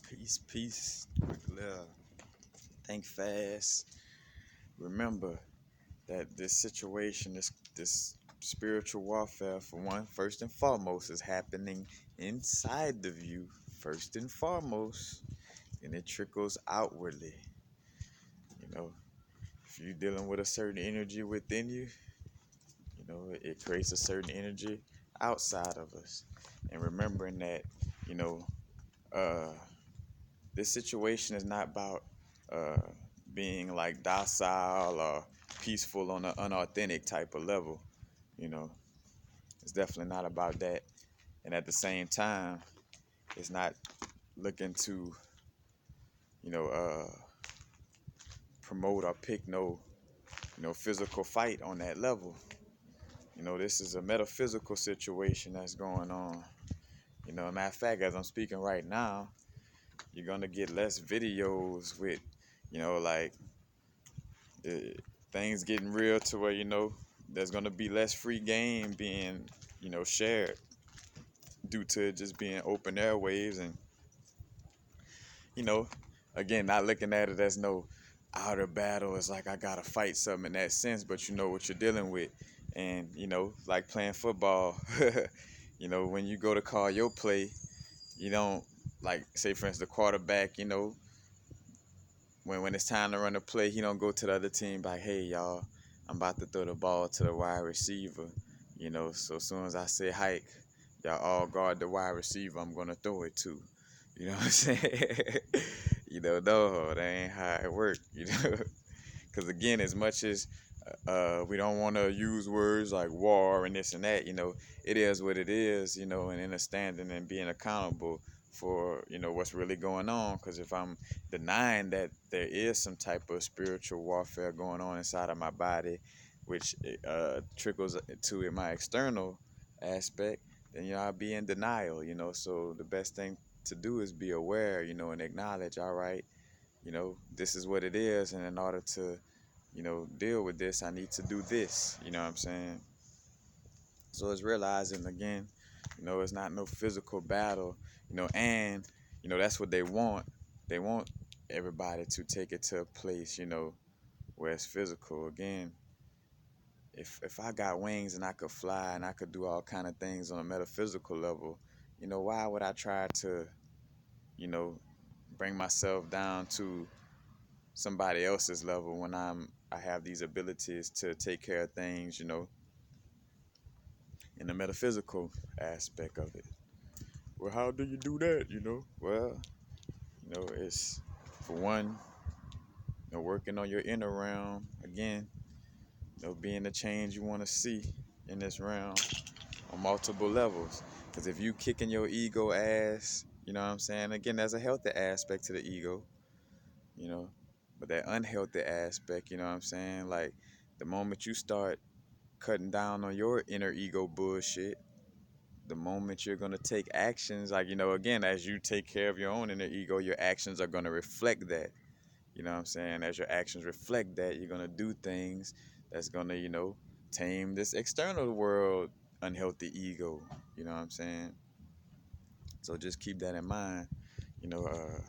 Peace, peace. Quick love. Think fast. Remember that this situation, this spiritual warfare, for one, first and foremost, is happening inside of you, first and foremost, and it trickles outwardly. You know, if you're dealing with a certain energy within you, it creates a certain energy outside of us. And remembering that, you know, uh, this situation is not about uh, being like docile or peaceful on an unauthentic type of level. You know, it's definitely not about that. And at the same time, it's not looking to, you know, uh, promote or pick no, physical fight on that level. This is a metaphysical situation that's going on. Matter of fact, as I'm speaking right now, you're gonna get less videos with, like uh, things getting real to where there's gonna be less free game being shared due to it just being open airwaves and you know again not looking at it as no outer battle. It's like I gotta fight something in that sense, but you know what you're dealing with. And like playing football, when you go to call your play, you don't, like, say for instance the quarterback, when it's time to run a play, he don't go to the other team like, hey y'all, I'm about to throw the ball to the wide receiver. So as soon as I say hike, y'all all guard the wide receiver I'm gonna throw it to. You know what I'm saying? No, that ain't how it works. Because again, as much as we don't want to use words like war and this and that, it is what it is, and understanding and being accountable for, what's really going on. Because if I'm denying that there is some type of spiritual warfare going on inside of my body, which trickles to in my external aspect, then, I'll be in denial, So the best thing to do is be aware, and acknowledge, all right, this is what it is. And in order to deal with this, I need to do this. You know what I'm saying? So it's realizing again, it's not no physical battle, and that's what they want. They want everybody to take it to a place, where it's physical. Again, if I got wings and I could fly and I could do all kind of things on a metaphysical level, why would I try to, you know, bring myself down to somebody else's level when I have these abilities to take care of things, in the metaphysical aspect of it. Well, how do you do that, Well, it's, for one, working on your inner realm. Again, being the change you want to see in this realm on multiple levels. Because if you kicking your ego ass, you know what I'm saying? Again, there's a healthy aspect to the ego, you know, but that unhealthy aspect, you know what I'm saying? Like, the moment you start cutting down on your inner ego bullshit, the moment you're going to take actions, like, again, as you take care of your own inner ego, your actions are going to reflect that. You know what I'm saying? As your actions reflect that, you're going to do things that's going to, tame this external world unhealthy ego. You know what I'm saying? So just keep that in mind. You know, uh,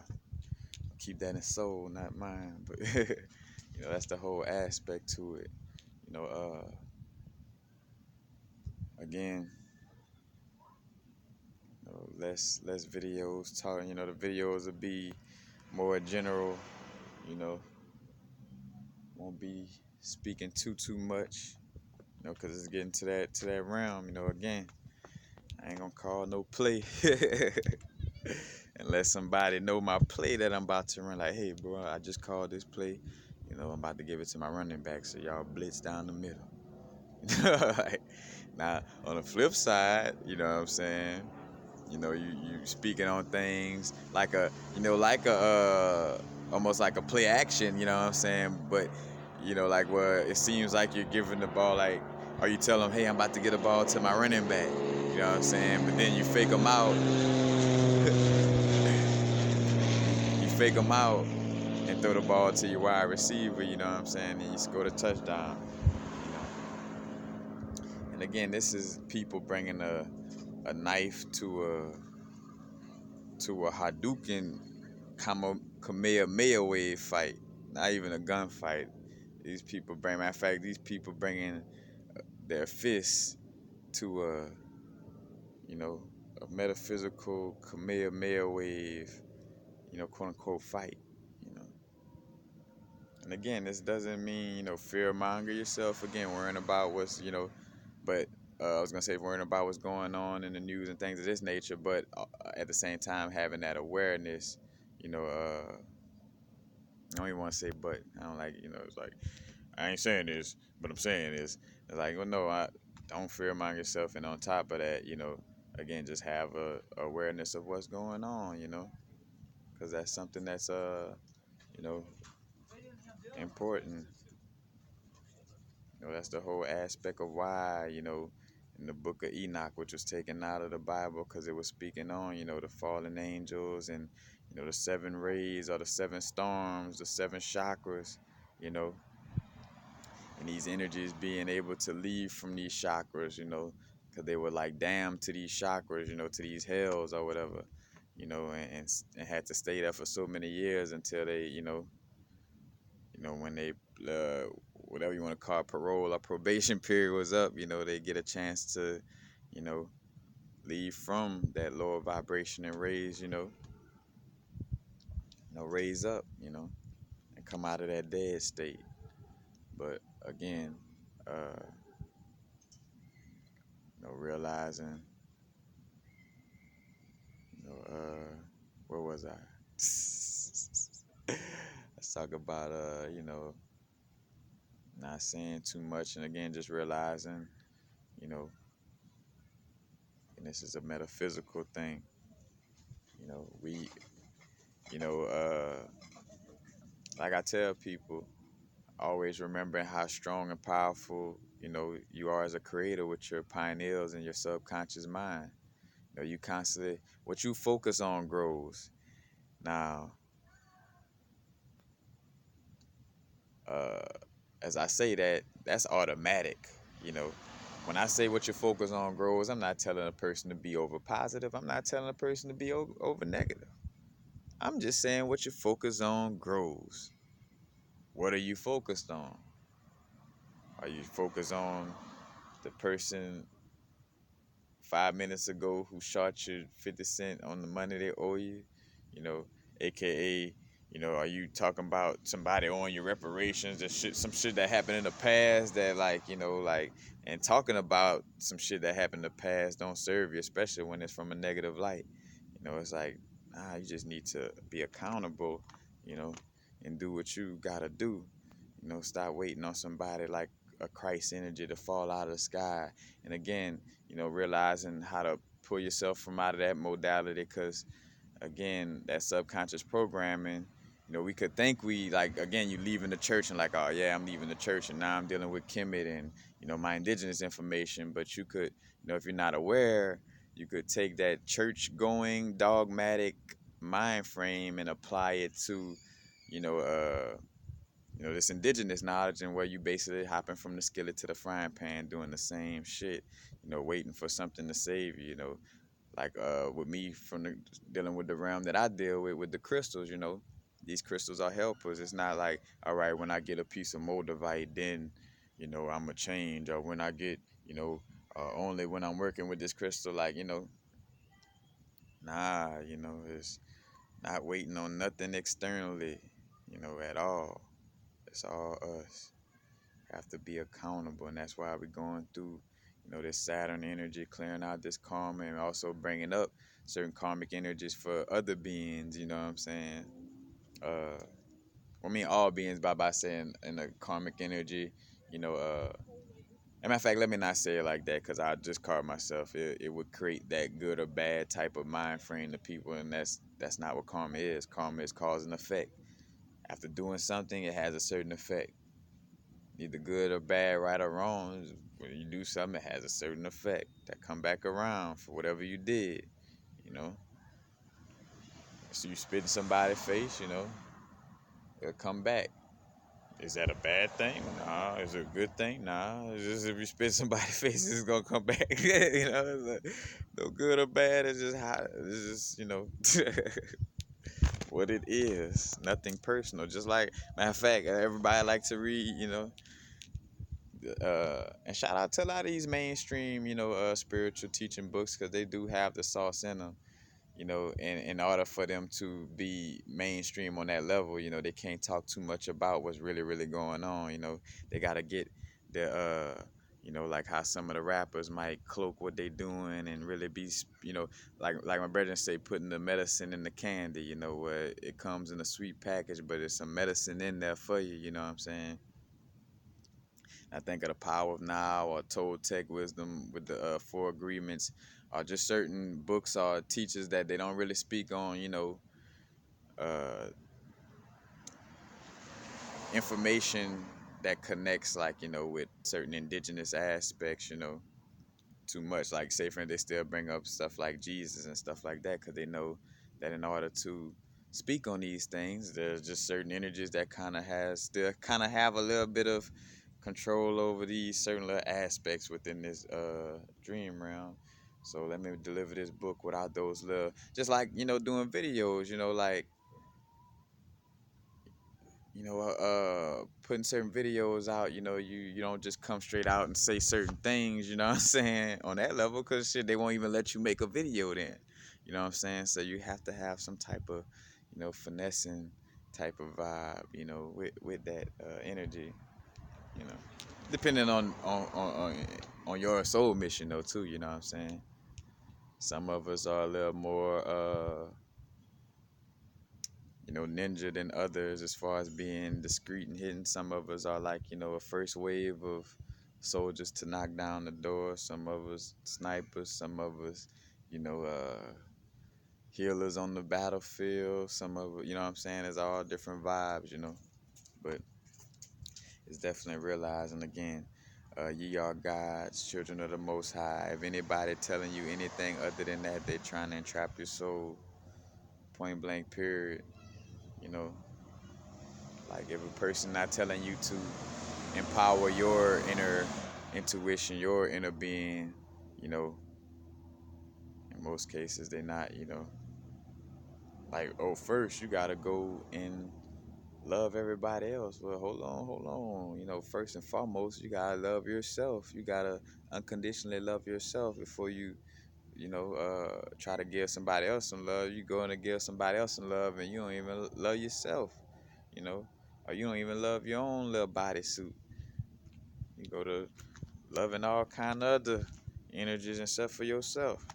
keep that in soul, not mind. But, that's the whole aspect to it. You know, uh, again, less videos talking. The videos will be more general. You know, won't be speaking too much. Because it's getting to that realm. Again, I ain't gonna call no play unless somebody know my play that I'm about to run. Like, hey, bro, I just called this play. I'm about to give it to my running back, so y'all blitz down the middle. Like, now, on the flip side, you know what I'm saying? You speaking on things like almost like a play action, you know what I'm saying? But, like where it seems like you're giving the ball, like, or you tell them, hey, I'm about to get a ball to my running back, you know what I'm saying? But then you fake them out, you fake them out and throw the ball to your wide receiver, you know what I'm saying? And you score the touchdown, you know? And again, this is people bringing a knife to a Hadouken Kamehameha wave fight, not even a gunfight. These people bring, matter of fact, these people bringing their fists to you know, a metaphysical Kamehameha wave, quote unquote fight, you know. And again, this doesn't mean, fear monger yourself. Again, worrying about what's, but I was gonna say worrying about what's going on in the news and things of this nature, but at the same time having that awareness, you know, I don't even want to say but. I don't like, it's like I ain't saying this, but I'm saying this. It's like, well, no, I don't fear among yourself, and on top of that, again, just have a awareness of what's going on, because that's something that's you know, important. That's the whole aspect of why, in the book of Enoch, which was taken out of the Bible, because it was speaking on, the fallen angels and, the seven rays or the seven storms, the seven chakras, you know, and these energies being able to leave from these chakras, because they were like damned to these chakras, to these hells or whatever, and had to stay there for so many years until they, when they, whatever you want to call it, parole or probation period was up, they get a chance to, you know, leave from that lower vibration and raise, raise up, and come out of that dead state. But again, uh, realizing, where was I? Let's talk about, not saying too much, and again, just realizing, you know, and this is a metaphysical thing. We, you know, like I tell people, always remembering how strong and powerful, you are as a creator with your pineals and your subconscious mind. You constantly, what you focus on grows. Now, uh, as I say that, that's automatic. You know, when I say what you focus on grows, I'm not telling a person to be over positive. I'm not telling a person to be over negative. I'm just saying what you focus on grows. What are you focused on? Are you focused on the person 5 minutes ago who shot you 50 cents on the money they owe you? You know, AKA, are you talking about somebody owing you reparations and shit, some shit that happened in the past that and talking about some shit that happened in the past don't serve you, especially when it's from a negative light. It's like, you just need to be accountable, you know, and do what you gotta do. Stop waiting on somebody like a Christ energy to fall out of the sky. And again, realizing how to pull yourself from out of that modality, because again, that subconscious programming, we could think we like, again, you leaving the church and like, oh yeah, I'm leaving the church and now I'm dealing with Kemet and, my indigenous information. But you could, if you're not aware, you could take that church going dogmatic mind frame and apply it to, you know, uh, this indigenous knowledge, and where you basically hopping from the skillet to the frying pan doing the same shit, waiting for something to save you, like with me from dealing with the realm that I deal with the crystals, these crystals are helpers. It's not like, all right, when I get a piece of moldavite, then, I'm a change, or when I get, only when I'm working with this crystal, like, nah, it's not waiting on nothing externally, at all. It's all us. Have to be accountable, and that's why we're going through, this Saturn energy, clearing out this karma, and also bringing up certain karmic energies for other beings. You know what I'm saying? Uh, I mean, all beings by saying in a karmic energy. You know, matter of fact, let me not say it like that, because I just caught myself. It would create that good or bad type of mind frame to people, and that's not what karma is. Karma is cause and effect. After doing something, it has a certain effect. Either good or bad, right or wrong. When you do something, it has a certain effect that come back around for whatever you did, you know. So you spit in somebody's face, it'll come back. Is that a bad thing? Nah. Is it a good thing? Nah. It's just if you spit in somebody's face, it's gonna come back. It's like, no good or bad. It's just hot. It's just, what it is. Nothing personal. Just like, matter of fact, everybody like to read, and shout out to a lot of these mainstream, spiritual teaching books because they do have the sauce in them. In order for them to be mainstream on that level, they can't talk too much about what's really, really going on. They got to get the, like how some of the rappers might cloak what they doing and really be, like my brethren say, putting the medicine in the candy, where it comes in a sweet package, but it's some medicine in there for you, you know what I'm saying? I think of the power of now or Toltec wisdom with the four agreements, or just certain books or teachers that they don't really speak on, uh, information that connects, like, with certain indigenous aspects, too much. Like, say, for instance, they still bring up stuff like Jesus and stuff like that because they know that in order to speak on these things, there's just certain energies that still kind of have a little bit of control over these certain little aspects within this dream realm. So let me deliver this book without those little, just like, doing videos, like, putting certain videos out, you don't just come straight out and say certain things, you know what I'm saying, on that level, because shit, they won't even let you make a video then, you know what I'm saying? So you have to have some type of, finessing type of vibe, with that energy, you know, depending on your soul mission though too, you know what I'm saying? Some of us are a little more ninja than others as far as being discreet and hidden. Some of us are like, a first wave of soldiers to knock down the door. Some of us snipers. Some of us, you know, uh, healers on the battlefield. Some of it, you know what I'm saying? It's all different vibes, But it's definitely realizing again, ye are gods, children of the Most High. If anybody telling you anything other than that, they're trying to entrap your soul. Point blank, period. You know, like if a person not telling you to empower your inner intuition, your inner being, you know, in most cases they're not, like, oh, first you gotta go and love everybody else. Well, hold on. First and foremost, you gotta love yourself. You gotta unconditionally love yourself before you, try to give somebody else some love. You going to give somebody else some love and you don't even love yourself, you know, or you don't even love your own little bodysuit. You go to loving all kind of other energies and stuff for yourself,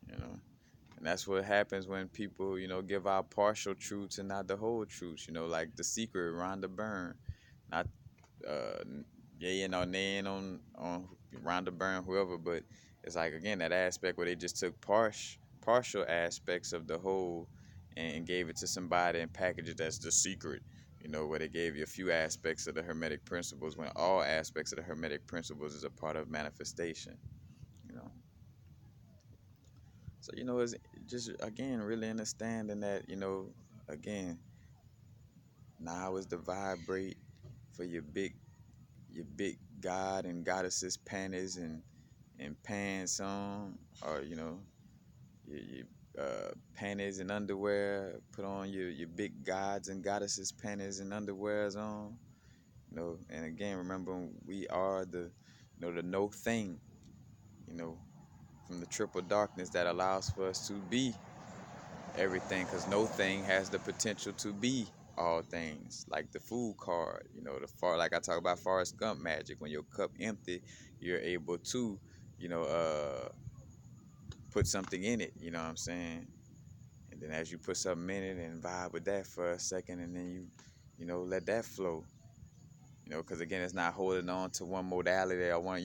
you know. And that's what happens when people, give out partial truths and not the whole truths, like The Secret, Rhonda Byrne. Not uh yeah, nay on Rhonda Byrne, whoever, but it's like again that aspect where they just took partial aspects of the whole and gave it to somebody and packaged it as The Secret, where they gave you a few aspects of the Hermetic principles when all aspects of the Hermetic principles is a part of manifestation, you know. So, it's just again really understanding that, again, now is the vibrate for your big god and goddesses panties and pants on, or your panties and underwear. Put on your big gods and goddesses panties and underwears on. And again, remember we are the no thing. You know, from the triple darkness that allows for us to be everything, because no thing has the potential to be all things. Like the food card, like I talk about Forrest Gump magic. When your cup empty, you're able to, you know, uh, put something in it. You know what I'm saying? And then as you put something in it and vibe with that for a second, and then let that flow. Because again, it's not holding on to one modality or one,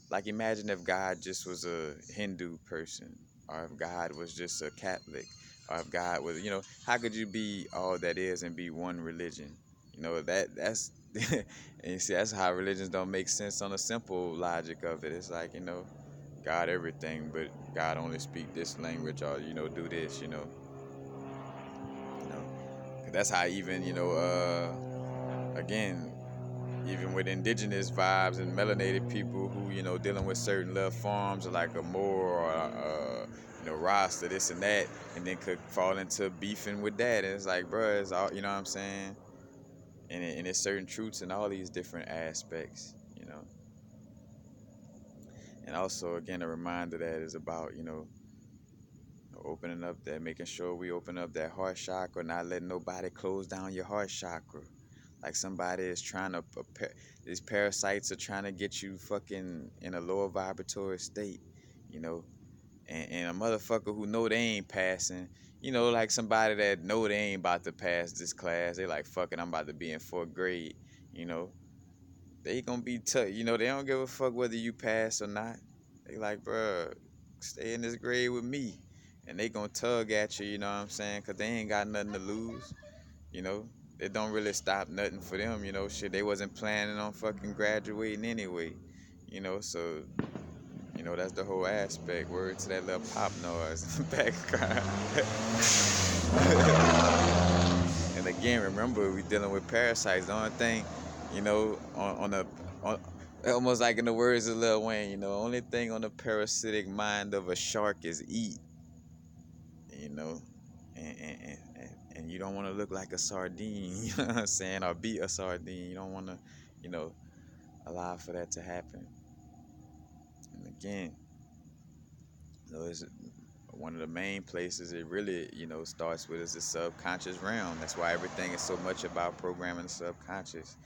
like imagine if God just was a Hindu person, or if God was just a Catholic, or if God was, how could you be all that is and be one religion? That's and you see that's how religions don't make sense on the simple logic of it. It's like, God everything, but God only speak this language, or do this, you know. 'Cause that's how even, again, even with indigenous vibes and melanated people who, dealing with certain love forms like a Moor or, roster, this and that, and then could fall into beefing with that. And it's like, bro, it's all, you know what I'm saying? And there's certain truths in all these different aspects, And also, again, a reminder that is about, opening up that, making sure we open up that heart chakra, not letting nobody close down your heart chakra. Like somebody is trying to, these parasites are trying to get you fucking in a lower vibratory state, you know. And a motherfucker who know they ain't passing, like somebody that know they ain't about to pass this class, they like, fuck it, I'm about to be in 4th grade, you know. They gonna be tough, they don't give a fuck whether you pass or not. They like, bruh, stay in this grade with me. And they gonna tug at you, you know what I'm saying? Cause they ain't got nothing to lose, you know. It don't really stop nothing for them, shit, they wasn't planning on fucking graduating anyway, so, that's the whole aspect. Word to that little pop noise in the background. And again, remember, we dealing with parasites. The only thing, on almost like in the words of Lil Wayne, only thing on the parasitic mind of a shark is eat, you know, and you don't want to look like a sardine, you know what I'm saying, or be a sardine. You don't want to, allow for that to happen. And again, it's one of the main places it really, starts with is the subconscious realm. That's why everything is so much about programming the subconscious.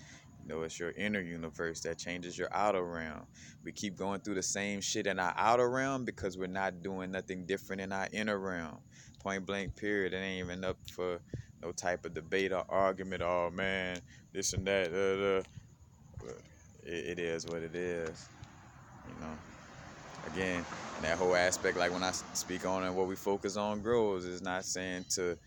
It's your inner universe that changes your outer realm. We keep going through the same shit in our outer realm because we're not doing nothing different in our inner realm. Point blank, period. It ain't even up for no type of debate or argument. Oh man, this and that. It is what it is. Again, and that whole aspect, like when I speak on and what we focus on grows, is not saying to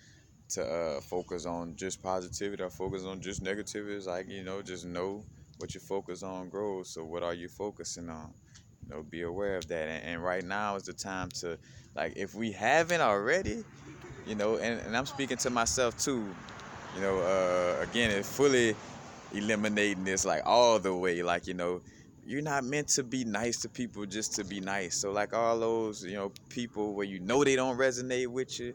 focus on just positivity or focus on just negativity. It's like, just know what you focus on grows. So what are you focusing on? Be aware of that. And right now is the time to, like, if we haven't already, and I'm speaking to myself too, again, it's fully eliminating this like all the way, like, you're not meant to be nice to people just to be nice. So like all those, people where they don't resonate with you,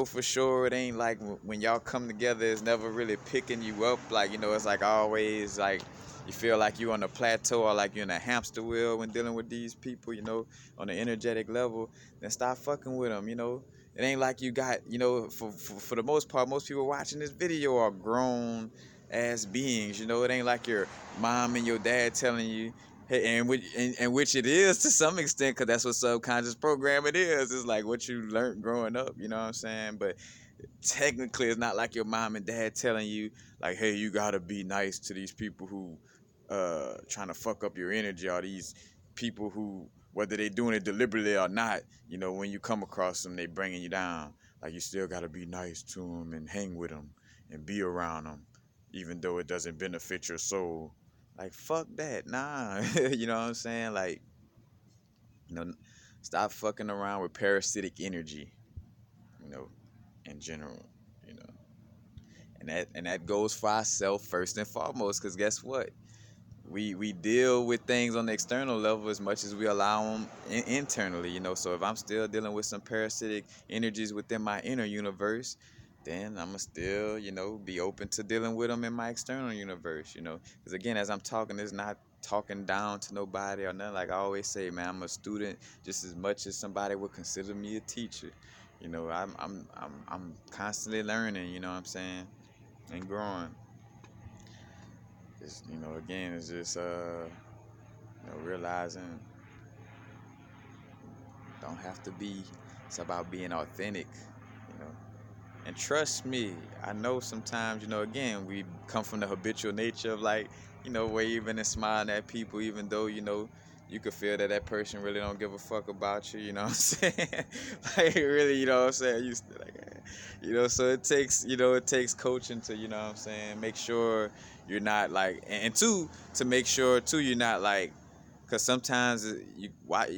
for sure it ain't like when y'all come together, it's never really picking you up. Like, it's like always like you feel like you on a plateau or like you're in a hamster wheel when dealing with these people, on an energetic level. Then stop fucking with them, It ain't like you got, for the most part, most people watching this video are grown ass beings, It ain't like your mom and your dad telling you, hey, and which it is to some extent, because that's what subconscious programming is. It's like what you learned growing up, you know what I'm saying? But technically, it's not like your mom and dad telling you, like, hey, you gotta be nice to these people who trying to fuck up your energy, or these people who, whether they doing it deliberately or not, when you come across them, they bringing you down. Like, you still gotta be nice to them and hang with them and be around them, even though it doesn't benefit your soul. Like, fuck that, nah. You know what I'm saying? Like, stop fucking around with parasitic energy, you know, in general, you know. And that goes for ourselves first and foremost, because guess what? We deal with things on the external level as much as we allow them internally, So if I'm still dealing with some parasitic energies within my inner universe, then I'm going to still, be open to dealing with them in my external universe, Because again, as I'm talking, it's not talking down to nobody or nothing. Like I always say, man, I'm a student just as much as somebody would consider me a teacher. I'm constantly learning, you know what I'm saying, and growing. It's, again, it's just realizing don't have to be. It's about being authentic, you know. And trust me, I know sometimes, again, we come from the habitual nature of like, waving and smiling at people, even though, you could feel that that person really don't give a fuck about you, you know what I'm saying? Like, really, you know what I'm saying? You still like, so it takes coaching to, you know what I'm saying? Make sure you're not like, and two, to make sure, too, you're not like, because sometimes you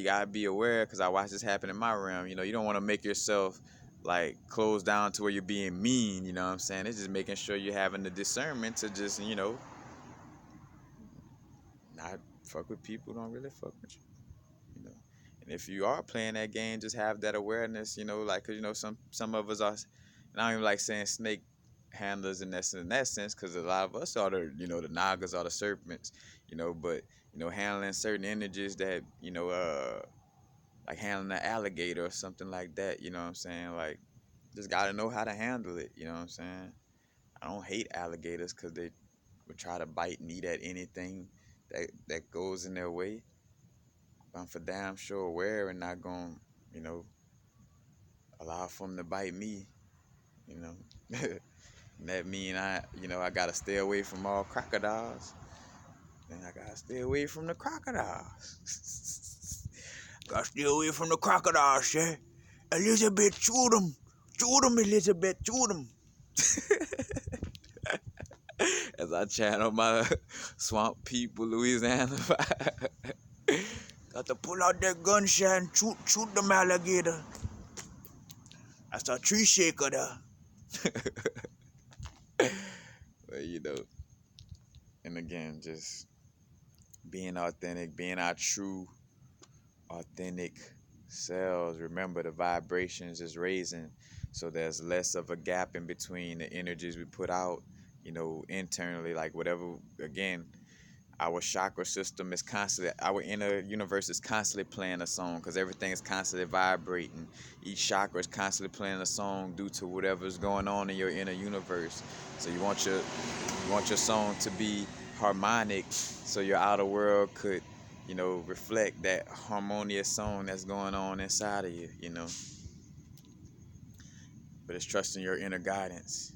gotta be aware, because I watched this happen in my realm, you don't want to make yourself like close down to where you're being mean, you know what I'm saying? It's just making sure you're having the discernment to just, not fuck with people who don't really fuck with you, you know. And if you are playing that game, just have that awareness, like, 'cause some of us are, and I don't even like saying snake handlers in that sense, because a lot of us are the nagas or the serpents, but handling certain energies that like handling an alligator or something like that. You know what I'm saying? Like, just gotta know how to handle it. You know what I'm saying? I don't hate alligators because they would try to bite and eat at anything that goes in their way. But I'm for damn sure aware and not gonna, you know, allow for them to bite me. You know, and that mean I gotta stay away from all crocodiles. Then I gotta stay away from the crocodiles. Gotta stay away from the crocodiles, yeah. Elizabeth, shoot them. Shoot them, Elizabeth, shoot them. As I channel my swamp people, Louisiana. Got to pull out that gunshot and shoot them alligator. That's a tree shaker there. But and again, just being authentic, being our true, authentic selves. Remember, the vibrations is raising, so there's less of a gap in between the energies we put out, internally, like whatever. Again, our chakra system is constantly, our inner universe is constantly playing a song, because everything is constantly vibrating. Each chakra is constantly playing a song due to whatever's going on in your inner universe. So you want your song to be harmonic, so your outer world could reflect that harmonious song that's going on inside of you. But it's trusting your inner guidance.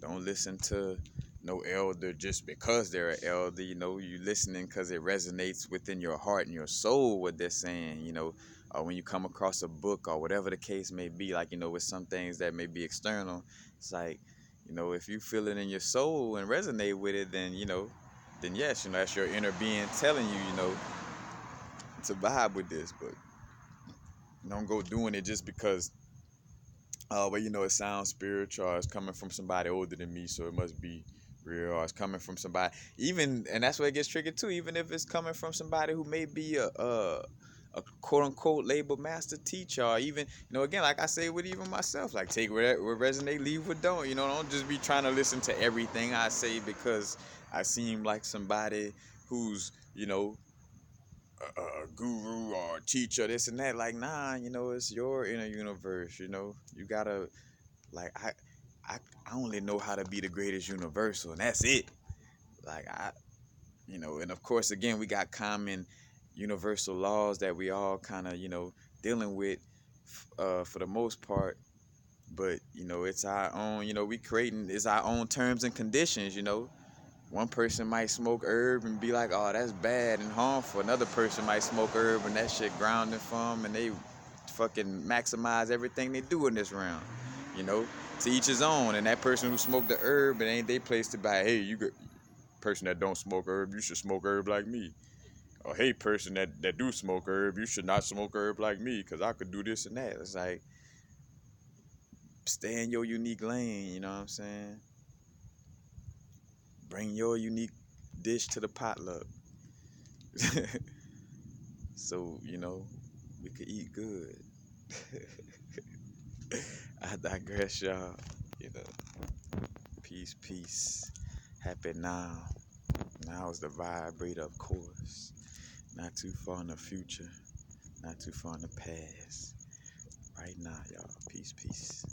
Don't listen to no elder just because they're an elder. You listening because it resonates within your heart and your soul what they're saying. Or when you come across a book or whatever the case may be, like with some things that may be external, it's like if you feel it in your soul and resonate with it, then yes, that's your inner being telling you to vibe with this. But don't go doing it just because but it sounds spiritual, or it's coming from somebody older than me, so it must be real, or it's coming from somebody, even, and that's where it gets tricky too, even if it's coming from somebody who may be a quote unquote label master teacher, or even, again, like I say with even myself, like take what resonate, leave what don't. Don't just be trying to listen to everything I say because I seem like somebody who's, a guru or a teacher, this and that. Like, nah, it's your inner universe. You gotta, like, I only know how to be the greatest universal, and that's it. Like, and of course, again, we got common universal laws that we all kind of, dealing with, for the most part. But it's our own. We creating, it's our own terms and conditions. One person might smoke herb and be like, oh, that's bad and harmful. Another person might smoke herb and that shit grounding for them, and they fucking maximize everything they do in this round. You know, to each his own. And that person who smoked the herb, it ain't they place to buy, hey, you good person that don't smoke herb, you should smoke herb like me. Or hey, person that do smoke herb, you should not smoke herb like me, because I could do this and that. It's like, stay in your unique lane, you know what I'm saying? Bring your unique dish to the potluck. So, we could eat good. I digress, y'all. You know, peace, peace. Happy now. Now is the vibrator, of course. Not too far in the future. Not too far in the past. Right now, y'all. Peace, peace.